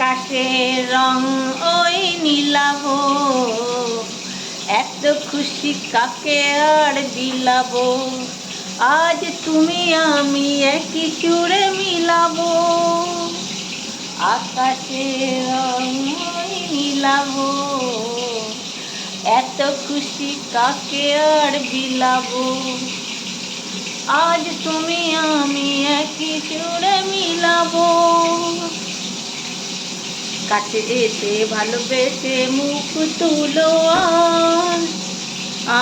আকাশের রং ওই নীলাবো, এত খুশি কাকে আর বিলাবো, আজ তুমি আমি একই সুরে মিলাবো। আকাশের রং ওই নীলাবো, এত খুশি কাকে আর বিলাবো, আজ তুমি আমি একই সুরে মিলাবো। কাছে এসে ভালোবেসে মুখ তুলো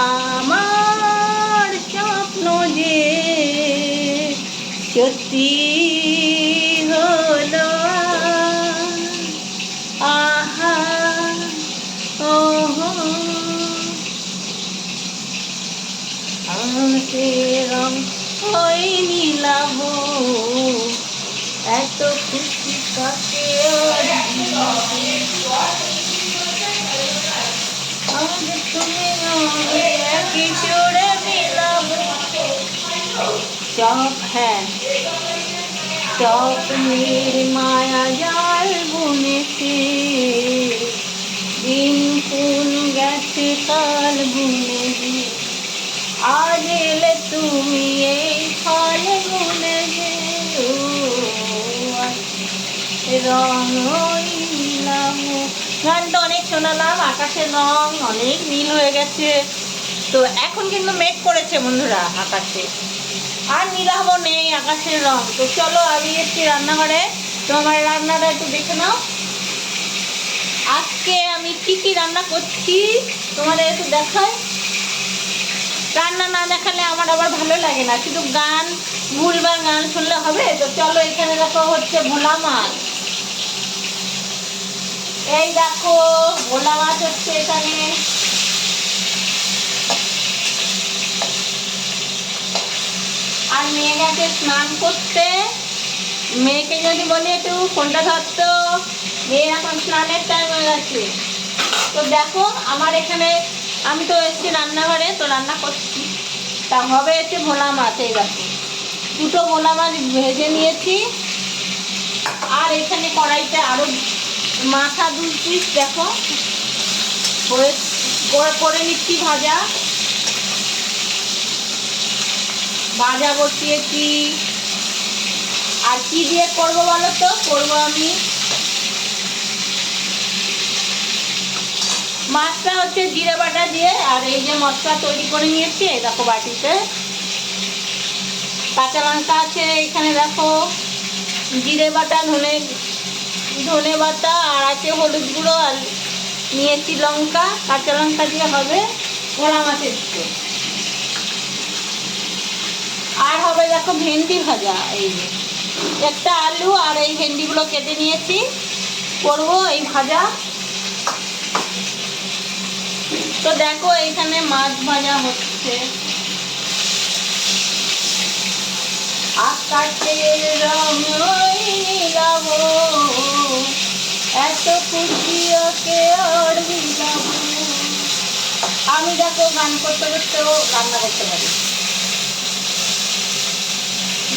আমার স্বপ্ন যে সত্যি হলো। আহা ওহো আমাকে রং ওই নীলাবো, এত খুশি কাকে একই সুরে মিলাবো। স্বপ্নের মায়া জাল বুনেছে, দিন কোন গেছে কাল বুনে, আজ এলে তুমি এই ফল গুনে রং নীলাম। গানটা অনেক শোনালাম, আকাশের রং অনেক নীল হয়ে গেছে। তো এখন কিন্তু মেঘ করেছে বন্ধুরা আকাশে, আর নীলাভ নেই আকাশের রং। তো চলো আমি এসছি রান্নাঘরে, তো আমার রান্নাটা একটু দেখে নাও। আজকে আমি কি কি রান্না করছি তোমাদের একটু দেখাই। রান্না না দেখালে আমার আবার ভালো লাগে না, শুধু গান ভুলবার গান শুনলে হবে। তো চলো এখানে দেখো হচ্ছে ভোলা মাছ, এই দেখো ভোলা মাছ হচ্ছে এখানে। আর মেয়ে গেছে স্নান করতে, মেয়েকে যদি বলি একটু ফোনটা ধরতো, মেয়ে এখন স্নানের টাইম হয়ে গেছে। তো দেখো আমার এখানে আমি তো এসেছি রান্নাঘরে, তো রান্না করছি। তা হবে হচ্ছে ভোলা মাছ, এই দেখো দুটো ভোলা মাছ ভেজে নিয়েছি। আর এখানে কড়াইতে আরো মাথা 2 পিস দেখো করে নিচ্ছি ভাজা। ভাজা বসিয়েছি। আর কি দিয়ে করবো বলো তো? করবো আমি মাছটা হচ্ছে জিরে বাটা দিয়ে, আর এই যে মশলা তৈরি করে নিয়েছি এই দেখো বাটিতে। কাঁচা লঙ্কা আছে এখানে দেখো, জিরে বাটা, ধনে বাটা, আর আছে হলুদ গুঁড়ো, আর নিয়েছি লঙ্কা, কাঁচা লঙ্কা দিয়ে হবে ভোলা মাছের ঝোল। আর হবে দেখো ভেন্ডি ভাজা, এই যে একটা আলু আর এই ভেন্ডিগুলো কেটে নিয়েছি, করবো এই ভাজা। তো দেখো এইখানে মাছ ভাজা হচ্ছে। আকাশের রং ওই নীলাবো, এত খুশি ওকে আর বিলাবো। আমি দেখো গান করতে করতেও রান্না করতে পারি,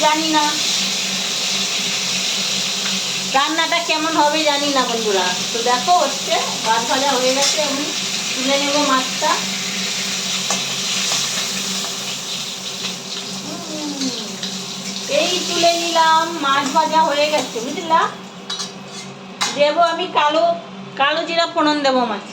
জানি না রান্নাটা কেমন হবে জানি না বন্ধুরা। তো দেখো হচ্ছে মাছ ভাজা হয়ে গেছে, আমি তুলে নেবো মাছটা। এই তুলে নিলাম, মাছ ভাজা হয়ে গেছে বুঝলা। দেবো আমি কালো জিরা ফোড়ন দেবো মাছ।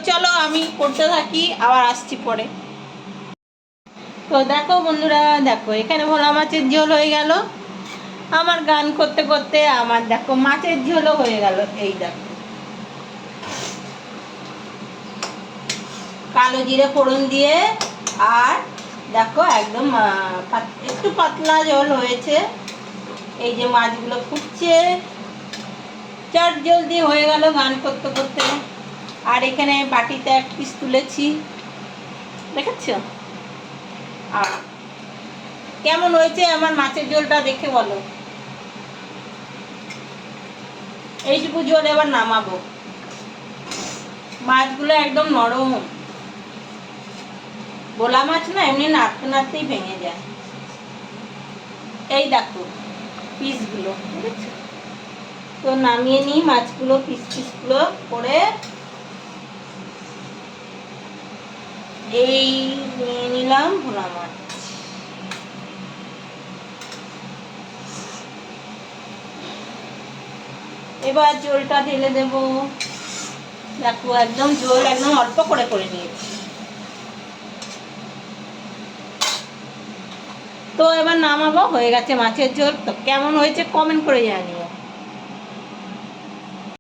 চলো আমি করতে থাকি, আবার আসছি পরে। তো দেখো বন্ধুরা, দেখো এখানে ভোলা মাছের ঝোল হয়ে গেল। আমার গান করতে করতে আমার দেখো মাছের ঝোলও হয়ে গেল। এই দেখো কালো জিরে ফোড়ন দিয়ে, আর দেখো একদম একটু পাতলা ঝোল হয়েছে। এই যে মাছগুলো ফুটছে, চট জলদি হয়ে গেল গান করতে করতে। আর এখানে বাটিতে 1 পিস তুলেছি, দেখেছ? আর কেমন হয়েছে আমার মাছের ঝোলটা দেখে বলো। এইটুকু ঝোল এবার নামাবো। মাছগুলো একদম নরম, ভোলা মাছ না এমনি নাড়তে নাড়তেই ভেঙে যায়। এই দেখো পিসগুলো, বুঝেছো? তো নামিয়ে নিই মাছগুলো, পিসগুলো করে এই নিয়ে নিলাম ভোলা মাছ। এবার জলটা ঢেলে দেবো। দেখো একদম জল একদম অল্প করে করে নিয়েছি। তো এবার নামাবো, হয়ে গেছে মাছের ঝোল। তো কেমন হয়েছে কমেন্ট করে জানিও।